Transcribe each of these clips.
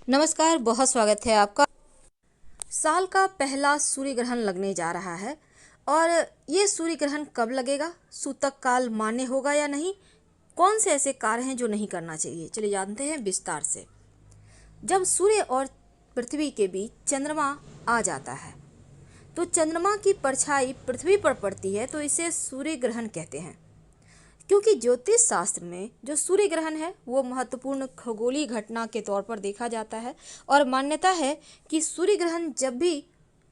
नमस्कार, बहुत स्वागत है आपका। साल का पहला सूर्य ग्रहण लगने जा रहा है और ये सूर्य ग्रहण कब लगेगा, सूतक काल मान्य होगा या नहीं, कौन से ऐसे कार्य हैं जो नहीं करना चाहिए, चलिए जानते हैं विस्तार से। जब सूर्य और पृथ्वी के बीच चंद्रमा आ जाता है तो चंद्रमा की परछाई पृथ्वी पर पड़ती है, तो इसे सूर्य ग्रहण कहते हैं। क्योंकि ज्योतिष शास्त्र में जो सूर्य ग्रहण है वो महत्वपूर्ण खगोलीय घटना के तौर पर देखा जाता है और मान्यता है कि सूर्य ग्रहण जब भी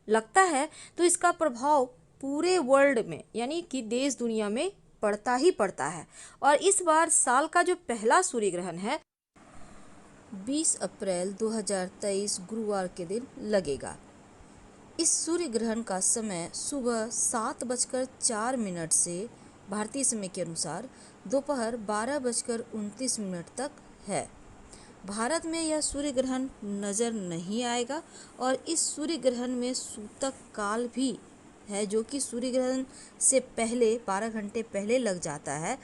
लगता है तो इसका प्रभाव पूरे वर्ल्ड में यानी कि देश दुनिया में पड़ता ही पड़ता है। और इस बार साल का जो पहला सूर्य ग्रहण है 20 अप्रैल 2023 गुरुवार के दिन लगेगा। इस सूर्य ग्रहण का समय सुबह 7:04 से भारतीय समय के अनुसार दोपहर 12:29 तक है। भारत में यह सूर्य ग्रहण नज़र नहीं आएगा और इस सूर्य ग्रहण में सूतक काल भी है, जो कि सूर्य ग्रहण से पहले 12 घंटे पहले लग जाता है।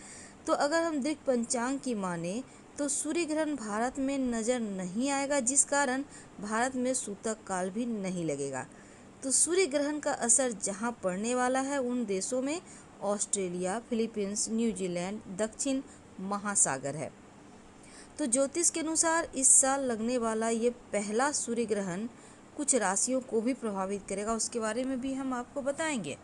तो अगर हम दृक पंचांग की माने तो सूर्य ग्रहण भारत में नज़र नहीं आएगा, जिस कारण भारत में सूतक काल भी नहीं लगेगा। तो सूर्य ग्रहण का असर जहां पड़ने वाला है उन देशों में ऑस्ट्रेलिया, फिलीपींस, न्यूजीलैंड, दक्षिण महासागर है। तो ज्योतिष के अनुसार इस साल लगने वाला ये पहला सूर्य ग्रहण कुछ राशियों को भी प्रभावित करेगा, उसके बारे में भी हम आपको बताएंगे।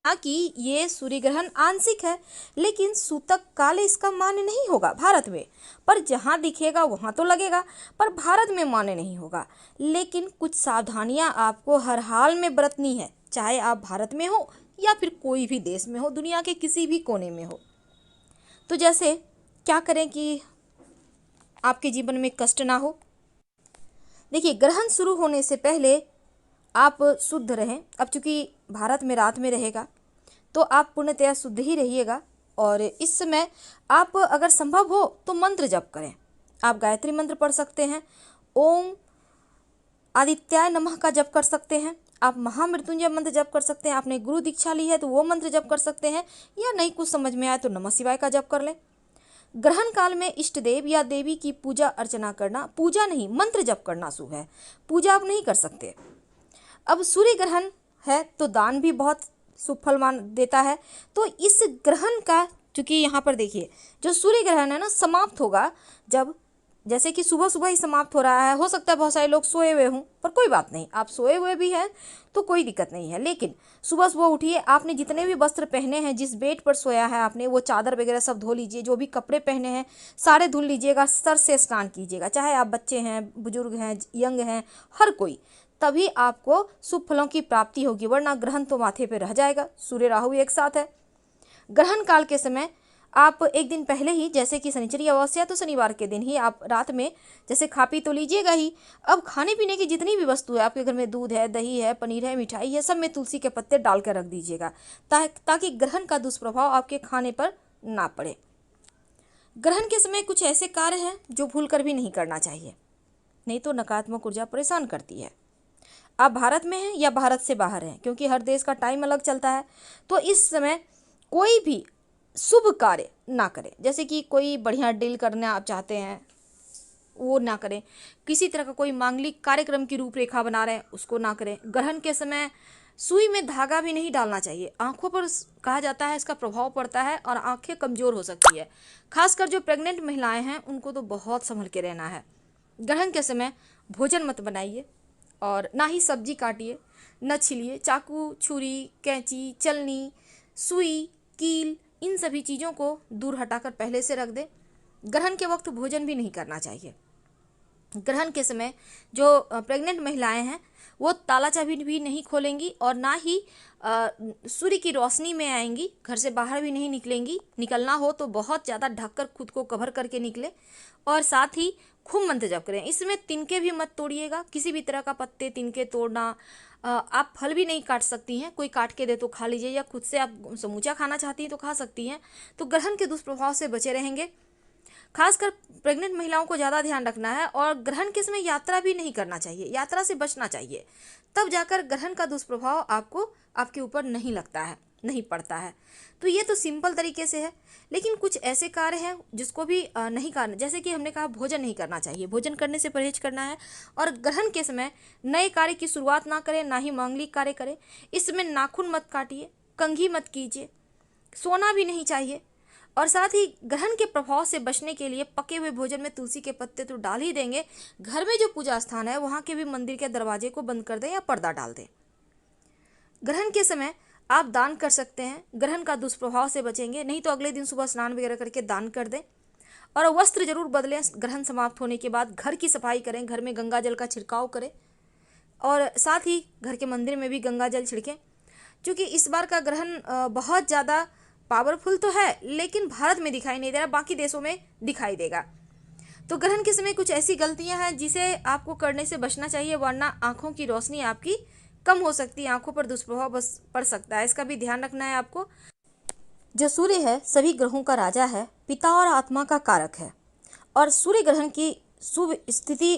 हालांकि ये सूर्य ग्रहण आंशिक है, लेकिन सूतक काल इसका मान्य नहीं होगा भारत में। पर जहां दिखेगा वहां तो लगेगा, पर भारत में मान्य नहीं होगा। लेकिन कुछ सावधानियां आपको हर हाल में बरतनी है, चाहे आप भारत में हो या फिर कोई भी देश में हो, दुनिया के किसी भी कोने में हो। तो जैसे क्या करें कि आपके जीवन में कष्ट ना हो। देखिए, ग्रहण शुरू होने से पहले आप शुद्ध रहें। अब चूंकि भारत में रात में रहेगा तो आप पूर्णतया शुद्ध ही रहिएगा। और इस समय आप अगर संभव हो तो मंत्र जप करें। आप गायत्री मंत्र पढ़ सकते हैं, ओम आदित्याय नमः का जप कर सकते हैं, आप महामृत्युंजय मंत्र जप कर सकते हैं। आपने गुरु दीक्षा ली है तो वो मंत्र जप कर सकते हैं, या नहीं कुछ समझ में आए तो नमः शिवाय का जप कर लें। ग्रहण काल में इष्ट देव या देवी की पूजा अर्चना करना, पूजा नहीं मंत्र जप करना शुभ है, पूजा आप नहीं कर सकते। अब सूर्य ग्रहण है तो दान भी बहुत शुभ फल मान देता है। तो इस ग्रहण का चूंकि यहाँ पर देखिए जो सूर्य ग्रहण है ना समाप्त होगा जब, जैसे कि सुबह सुबह ही समाप्त हो रहा है। हो सकता है बहुत सारे लोग सोए हुए हों, पर कोई बात नहीं, आप सोए हुए भी हैं तो कोई दिक्कत नहीं है। लेकिन सुबह सुबह उठिए, आपने जितने भी वस्त्र पहने हैं, जिस बेड पर सोया है आपने, वो चादर वगैरह सब धो लीजिए। जो भी कपड़े पहने हैं सारे धुल लीजिएगा, सर से स्नान कीजिएगा, चाहे आप बच्चे हैं, बुजुर्ग हैं, यंग हैं, हर कोई। तभी आपको शुभ फलों की प्राप्ति होगी, वरना ग्रहण तो माथे पे रह जाएगा। सूर्य राहु एक साथ है। ग्रहण काल के समय आप एक दिन पहले ही, जैसे कि शनिचरी अमावस्या तो शनिवार के दिन ही आप रात में जैसे खा पी तो लीजिएगा ही। अब खाने पीने की जितनी भी वस्तु है आपके घर में, दूध है, दही है, पनीर है, मिठाई है, सब में तुलसी के पत्ते डाल कर रख दीजिएगा, ताकि ग्रहण का दुष्प्रभाव आपके खाने पर ना पड़े। ग्रहण के समय कुछ ऐसे कार्य हैं जो भूल कर भी नहीं करना चाहिए, नहीं तो नकारात्मक ऊर्जा परेशान करती है। आप भारत में हैं या भारत से बाहर हैं, क्योंकि हर देश का टाइम अलग चलता है। तो इस समय कोई भी शुभ कार्य ना करें, जैसे कि कोई बढ़िया डील करना आप चाहते हैं वो ना करें। किसी तरह का कोई मांगलिक कार्यक्रम की रूपरेखा बना रहे हैं उसको ना करें। ग्रहण के समय सुई में धागा भी नहीं डालना चाहिए। आंखों पर कहा जाता है इसका प्रभाव पड़ता है और आंखें कमजोर हो सकती है। खासकर जो प्रेग्नेंट महिलाएं हैं उनको तो बहुत संभल के रहना है। ग्रहण के समय भोजन मत बनाइए और ना ही सब्जी काटिए, न छीलिए। चाकू, छुरी, कैंची, चलनी, सुई, कील, इन सभी चीज़ों को दूर हटाकर पहले से रख दें। ग्रहण के वक्त भोजन भी नहीं करना चाहिए। ग्रहण के समय जो प्रेग्नेंट महिलाएं हैं वो ताला चाबी भी नहीं खोलेंगी और ना ही सूर्य की रोशनी में आएंगी, घर से बाहर भी नहीं निकलेंगी। निकलना हो तो बहुत ज़्यादा ढककर खुद को कवर करके निकले और साथ ही खूब मंत्र जप करें। इसमें तिनके भी मत तोड़िएगा, किसी भी तरह का पत्ते तिनके तोड़ना। आप फल भी नहीं काट सकती हैं, कोई काट के दे तो खा लीजिए, या खुद से आप समूचा खाना चाहती हैं तो खा सकती हैं। तो ग्रहण के दुष्प्रभाव से बचे रहेंगे। खासकर प्रेग्नेंट महिलाओं को ज़्यादा ध्यान रखना है और ग्रहण के समय यात्रा भी नहीं करना चाहिए, यात्रा से बचना चाहिए, तब जाकर ग्रहण का दुष्प्रभाव आपको आपके ऊपर नहीं लगता है। नहीं पड़ता है। तो ये तो सिंपल तरीके से है। लेकिन कुछ ऐसे कार्य हैं जिसको भी नहीं करना, जैसे कि हमने कहा भोजन नहीं करना चाहिए, भोजन करने से परहेज करना है। और ग्रहण के समय नए कार्य की शुरुआत ना करें, ना ही मांगलिक कार्य करें। इस समय नाखून मत काटिए, कंघी मत कीजिए, सोना भी नहीं चाहिए। और साथ ही ग्रहण के प्रभाव से बचने के लिए पके हुए भोजन में तुलसी के पत्ते तो डाल ही देंगे, घर में जो पूजा स्थान है वहाँ के भी मंदिर के दरवाजे को बंद कर दें या पर्दा डाल दें। ग्रहण के समय आप दान कर सकते हैं, ग्रहण का दुष्प्रभाव से बचेंगे। नहीं तो अगले दिन सुबह स्नान वगैरह करके दान कर दें। और वस्त्र जरूर बदलें, ग्रहण समाप्त होने के बाद घर की सफाई करें, घर में गंगा जल का छिड़काव करें और साथ ही घर के मंदिर में भी गंगा जल छिड़कें। क्योंकि इस बार का ग्रहण बहुत ज़्यादा पावरफुल तो है, लेकिन भारत में दिखाई नहीं दे रहा, बाकी देशों में दिखाई देगा। तो ग्रहण के समय कुछ ऐसी गलतियां हैं जिसे आपको करने से बचना चाहिए, वरना आंखों की रोशनी आपकी कम हो सकती है, आंखों पर दुष्प्रभाव पड़ सकता है। इसका भी ध्यान रखना है आपको। जो सूर्य है सभी ग्रहों का राजा है, पिता और आत्मा का कारक है। और सूर्य ग्रहण की शुभ स्थिति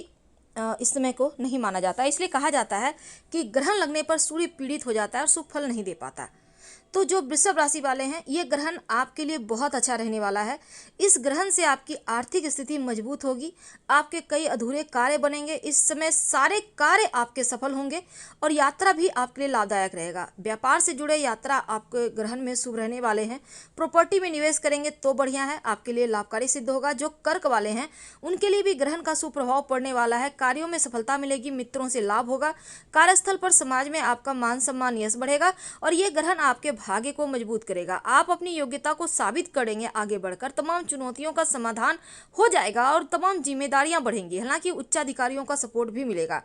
इस समय को नहीं माना जाता, इसलिए कहा जाता है कि ग्रहण लगने पर सूर्य पीड़ित हो जाता है और शुभ फल नहीं दे पाता। तो जो वृषभ राशि वाले हैं, ये ग्रहण आपके लिए बहुत अच्छा रहने वाला है। इस ग्रहण से आपकी आर्थिक स्थिति मजबूत होगी, आपके कई अधूरे कार्य बनेंगे। इस समय सारे कार्य आपके सफल होंगे और यात्रा भी आपके लिए लाभदायक रहेगा। व्यापार से जुड़े यात्रा आपके ग्रहण में शुभ रहने वाले हैं। प्रॉपर्टी में निवेश करेंगे तो बढ़िया है, आपके लिए लाभकारी सिद्ध होगा। जो कर्क वाले हैं उनके लिए भी ग्रहण का सुप्रभाव पड़ने वाला है। कार्यों में सफलता मिलेगी, मित्रों से लाभ होगा, कार्यस्थल पर समाज में आपका मान सम्मान यश बढ़ेगा और ये ग्रहण आपके भाग्य को मजबूत करेगा। आप अपनी योग्यता को साबित करेंगे, आगे बढ़कर तमाम चुनौतियों का समाधान हो जाएगा और तमाम जिम्मेदारियां बढ़ेंगी। हालांकि उच्चाधिकारियों का सपोर्ट भी मिलेगा।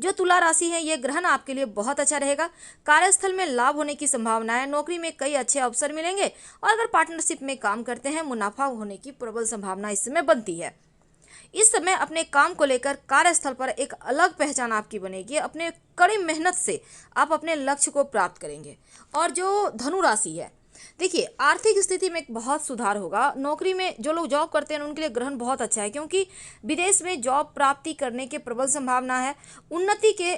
जो तुला राशि है, यह ग्रहण आपके लिए बहुत अच्छा रहेगा। कार्यस्थल में लाभ होने की संभावना है, नौकरी में कई अच्छे अवसर मिलेंगे और अगर पार्टनरशिप में काम करते हैं मुनाफा होने की प्रबल संभावना इस समय बनती है। इस समय अपने काम को लेकर कार्यस्थल पर एक अलग पहचान आपकी बनेगी। अपने कड़ी मेहनत से आप अपने लक्ष्य को प्राप्त करेंगे। और जो धनु राशि है, देखिए आर्थिक स्थिति में एक बहुत सुधार होगा। नौकरी में जो लोग जॉब करते हैं उनके लिए ग्रहण बहुत अच्छा है, क्योंकि विदेश में जॉब प्राप्ति करने के प्रबल संभावना है। उन्नति के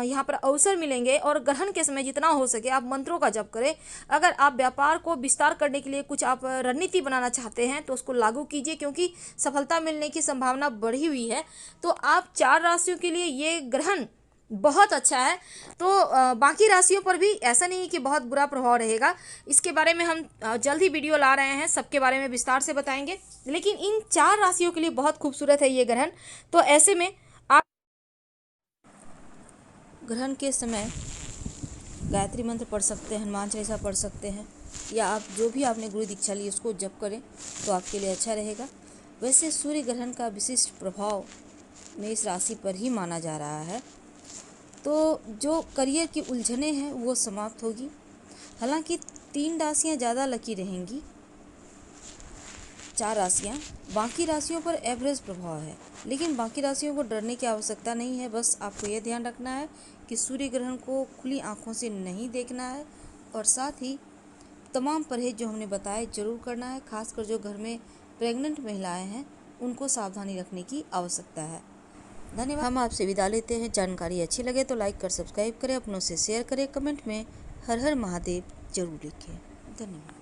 यहाँ पर अवसर मिलेंगे और ग्रहण के समय जितना हो सके आप मंत्रों का जप करें। अगर आप व्यापार को विस्तार करने के लिए कुछ आप रणनीति बनाना चाहते हैं तो उसको लागू कीजिए, क्योंकि सफलता मिलने की संभावना बढ़ी हुई है। तो आप 4 राशियों के लिए ये ग्रहण बहुत अच्छा है। तो बाकी राशियों पर भी ऐसा नहीं है कि बहुत बुरा प्रभाव रहेगा। इसके बारे में हम जल्द ही वीडियो ला रहे हैं, सबके बारे में विस्तार से बताएंगे। लेकिन इन 4 राशियों के लिए बहुत खूबसूरत है ये ग्रहण। तो ऐसे में आप ग्रहण के समय गायत्री मंत्र पढ़ सकते हैं, हनुमान चालीसा पढ़ सकते हैं, या आप जो भी आपने गुरु दीक्षा ली उसको जप करें तो आपके लिए अच्छा रहेगा। वैसे सूर्य ग्रहण का विशिष्ट प्रभाव मेष राशि पर ही माना जा रहा है। तो जो करियर की उलझने हैं वो समाप्त होगी। हालांकि 3 राशियां ज़्यादा लकी रहेंगी, 4 राशियां। बाकी राशियों पर एवरेज प्रभाव है, लेकिन बाकी राशियों को डरने की आवश्यकता नहीं है। बस आपको ये ध्यान रखना है कि सूर्य ग्रहण को खुली आंखों से नहीं देखना है और साथ ही तमाम परहेज जो हमने बताए जरूर करना है। खासकर जो घर में प्रेग्नेंट महिलाएं हैं उनको सावधानी रखने की आवश्यकता है। धन्यवाद। हम आपसे विदा लेते हैं। जानकारी अच्छी लगे तो लाइक कर सब्सक्राइब करें, अपनों से शेयर करें, कमेंट में हर हर महादेव जरूर लिखें। धन्यवाद।